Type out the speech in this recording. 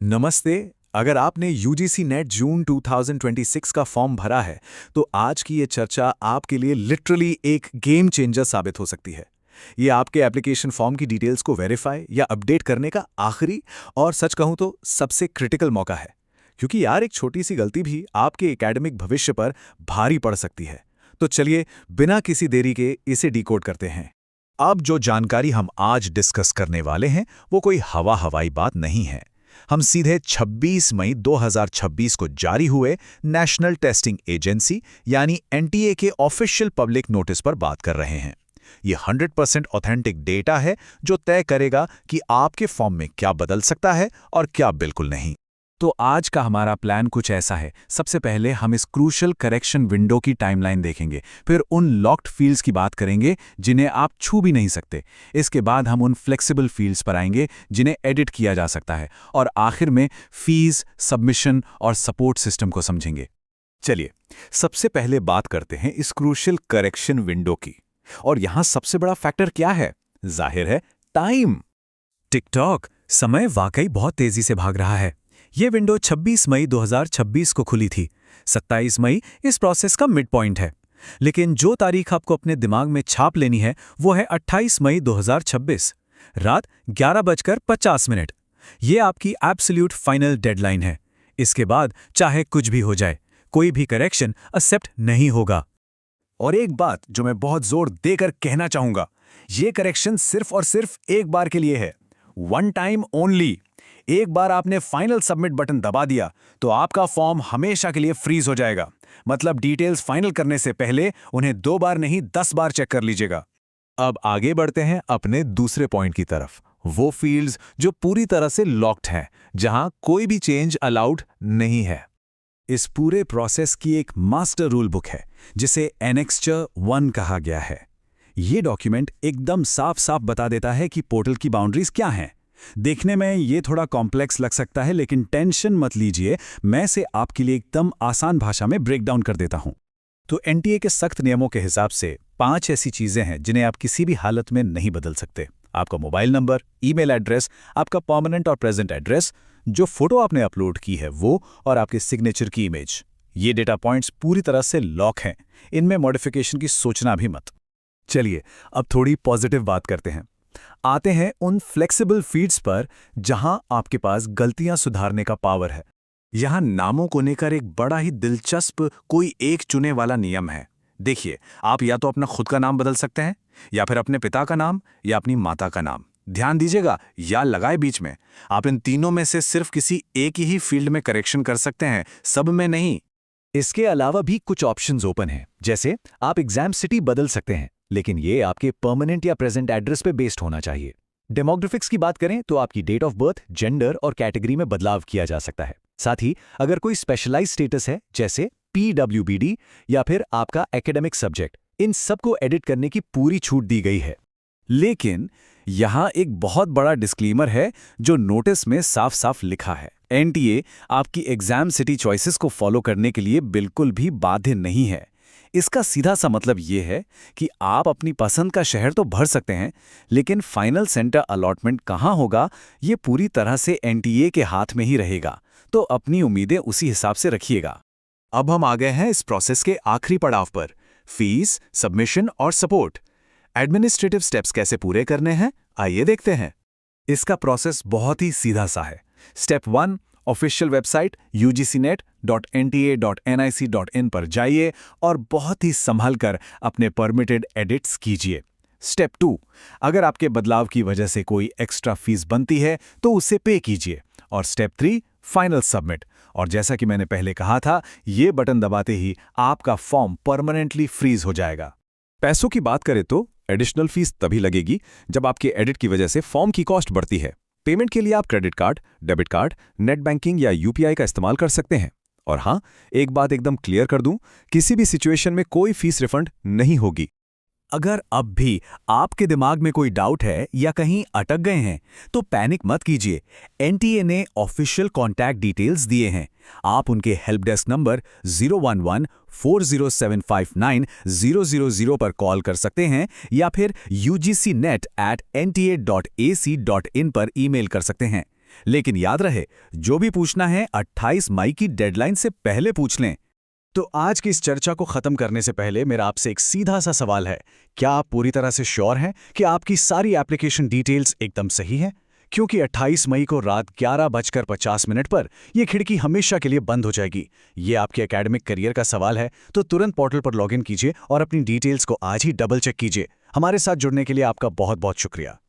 नमस्ते। अगर आपने यूजीसी नेट जून 2026 का फॉर्म भरा है, तो आज की ये चर्चा आपके लिए लिटरली एक गेम चेंजर साबित हो सकती है। ये आपके एप्लीकेशन फॉर्म की डिटेल्स को वेरीफाई या अपडेट करने का आखिरी और सच कहूं तो सबसे क्रिटिकल मौका है। क्योंकि यार एक छोटी सी गलती भी आपके एकेडमिक भविष्य पर भारी पड़ सकती है। तो चलिए बिना किसी देरी के इसे डिकोड करते हैं। अब जो जानकारी हम आज डिस्कस करने वाले हैं, वो कोई हवाई बात नहीं है। हम सीधे 26 मई 2026 को जारी हुए नेशनल टेस्टिंग एजेंसी यानी एनटीए के ऑफिशियल पब्लिक नोटिस पर बात कर रहे हैं। ये 100% ऑथेंटिक डेटा है जो तय करेगा कि आपके फॉर्म में क्या बदल सकता है और क्या बिल्कुल नहीं। तो आज का हमारा प्लान कुछ ऐसा है। सबसे पहले हम इस क्रूशल करेक्शन विंडो की टाइमलाइन देखेंगे, फिर उन लॉक्ड फील्ड्स की बात करेंगे जिन्हें आप छू भी नहीं सकते। इसके बाद हम उन फ्लेक्सिबल फील्ड्स पर आएंगे जिन्हें एडिट किया जा सकता है, और आखिर में फीस, सबमिशन और सपोर्ट सिस्टम को समझेंगे। चलिए सबसे पहले बात करते हैं इस क्रूशल करेक्शन विंडो की। और यहां सबसे बड़ा फैक्टर क्या है? जाहिर है टाइम। टिकटॉक समय वाकई बहुत तेजी से भाग रहा है। ये विंडो 26 मई 2026 को खुली थी। 27 मई इस प्रोसेस का मिड पॉइंट है। लेकिन जो तारीख आपको अपने दिमाग में छाप लेनी है वो है 28 मई 2026 रात 11:50। ये आपकी एब्सोल्यूट फाइनल डेडलाइन है। इसके बाद चाहे कुछ भी हो जाए, कोई भी करेक्शन एक्सेप्ट नहीं होगा। और एक बात जो मैं बहुत जोर देकर कहना चाहूंगा, ये करेक्शन सिर्फ और सिर्फ एक बार के लिए है। One time only. एक बार आपने फाइनल सबमिट बटन दबा दिया तो आपका फॉर्म हमेशा के लिए फ्रीज हो जाएगा। मतलब डिटेल्स फाइनल करने से पहले उन्हें 2 बार नहीं 10 बार चेक कर लीजिएगा। अब आगे बढ़ते हैं अपने दूसरे पॉइंट की तरफ। वो फील्ड्स जो पूरी तरह से लॉक्ड हैं, जहां कोई भी चेंज अलाउड नहीं है। इस पूरे प्रोसेस की एक मास्टर रूल बुक है जिसे एनेक्स्चर 1 कहा गया है। ये डॉक्यूमेंट एकदम साफ साफ बता देता है कि पोर्टल की बाउंड्रीज क्या हैं। देखने में ये थोड़ा कॉम्प्लेक्स लग सकता है, लेकिन टेंशन मत लीजिए, मैं इसे आपके लिए एकदम आसान भाषा में ब्रेक डाउन कर देता हूं। तो एनटीए के सख्त नियमों के हिसाब से 5 ऐसी चीजें हैं जिन्हें आप किसी भी हालत में नहीं बदल सकते। आपका मोबाइल नंबर, ईमेल एड्रेस, आपका परमानेंट और प्रेजेंट एड्रेस, जो फोटो आपने अपलोड की है वो, और आपके सिग्नेचर की इमेज। ये डेटा पॉइंट्स पूरी तरह से लॉक हैं। इनमें मॉडिफिकेशन की सोचना भी मत। चलिए अब थोड़ी पॉजिटिव बात करते हैं। आते हैं उन फ्लेक्सिबल फीड्स पर जहां आपके पास गलतियां सुधारने का पावर है। यहां नामों को लेकर एक बड़ा ही दिलचस्प कोई एक चुने वाला नियम है। देखिए, आप या तो अपना खुद का नाम बदल सकते हैं, या फिर अपने पिता का नाम, या अपनी माता का नाम। ध्यान दीजिएगा, या लगाए बीच में। आप इन तीनों में से सिर्फ किसी एक ही फील्ड में करेक्शन कर सकते हैं, सब में नहीं। इसके अलावा भी कुछ ऑप्शंस ओपन हैं, जैसे आप एग्जाम सिटी बदल सकते हैं, लेकिन ये आपके परमानेंट या प्रेजेंट एड्रेस पे बेस्ड होना चाहिए। डेमोग्राफिक्स की बात करें तो आपकी डेट ऑफ बर्थ, जेंडर और कैटेगरी में बदलाव किया जा सकता है। साथ ही अगर कोई स्पेशलाइज्ड स्टेटस है, जैसे पीडब्ल्यूबीडी या फिर आपका एकेडमिक सब्जेक्ट, इन सबको एडिट करने की पूरी छूट दी गई है। लेकिन यहां एक बहुत बड़ा डिस्क्लेमर है जो नोटिस में साफ साफ लिखा है। एनटीए आपकी एग्जाम सिटी चॉइसेस को फॉलो करने के लिए बिल्कुल भी बाध्य नहीं है। इसका सीधा सा मतलब ये है कि आप अपनी पसंद का शहर तो भर सकते हैं, लेकिन फाइनल सेंटर अलॉटमेंट कहाँ होगा ये पूरी तरह से एनटीए के हाथ में ही रहेगा। तो अपनी उम्मीदें उसी हिसाब से रखिएगा। अब हम आ गए हैं इस प्रोसेस के आखिरी पड़ाव पर, फीस, सबमिशन और सपोर्ट। एडमिनिस्ट्रेटिव स्टेप्स कैसे पूरे करने हैं, आइए देखते हैं। इसका प्रोसेस बहुत ही सीधा सा है। स्टेप 1, ऑफिशियल वेबसाइट ugcnet.nta.nic.in पर जाइए और बहुत ही संभल कर अपने परमिटेड एडिट्स कीजिए। स्टेप 2, अगर आपके बदलाव की वजह से कोई एक्स्ट्रा फीस बनती है तो उसे पे कीजिए। और स्टेप 3, फाइनल सबमिट। और जैसा कि मैंने पहले कहा था, ये बटन दबाते ही आपका फॉर्म परमानेंटली फ्रीज हो जाएगा। पैसों की बात करें तो एडिशनल फीस तभी लगेगी जब आपके एडिट की वजह से फॉर्म की कॉस्ट बढ़ती है। पेमेंट के लिए आप credit card, debit card, net banking या यूपीआई का इस्तेमाल कर सकते हैं। और हाँ, एक बात एकदम क्लियर कर दूं, किसी भी सिचुएशन में कोई फीस रिफंड नहीं होगी। अगर अब भी आपके दिमाग में कोई डाउट है या कहीं अटक गए हैं तो पैनिक मत कीजिए। एनटीए ने ऑफिशियल कॉन्टैक्ट डिटेल्स दिए हैं। आप उनके हेल्प डेस्क नंबर 011-40759-000 पर कॉल कर सकते हैं या फिर ugcnet@nta.ac.in पर ईमेल कर सकते हैं। लेकिन याद रहे, जो भी पूछना है 28 मई की डेडलाइन से पहले पूछ लें। तो आज की इस चर्चा को खत्म करने से पहले मेरा आपसे एक सीधा सा सवाल है, क्या आप पूरी तरह से श्योर हैं कि आपकी सारी एप्लीकेशन डिटेल्स एकदम सही हैं? क्योंकि 28 मई को रात 11:50 पर यह खिड़की हमेशा के लिए बंद हो जाएगी। ये आपके एकेडमिक करियर का सवाल है, तो तुरंत पोर्टल पर लॉगिन कीजिए और अपनी डिटेल्स को आज ही डबल चेक कीजिए। हमारे साथ जुड़ने के लिए आपका बहुत बहुत शुक्रिया।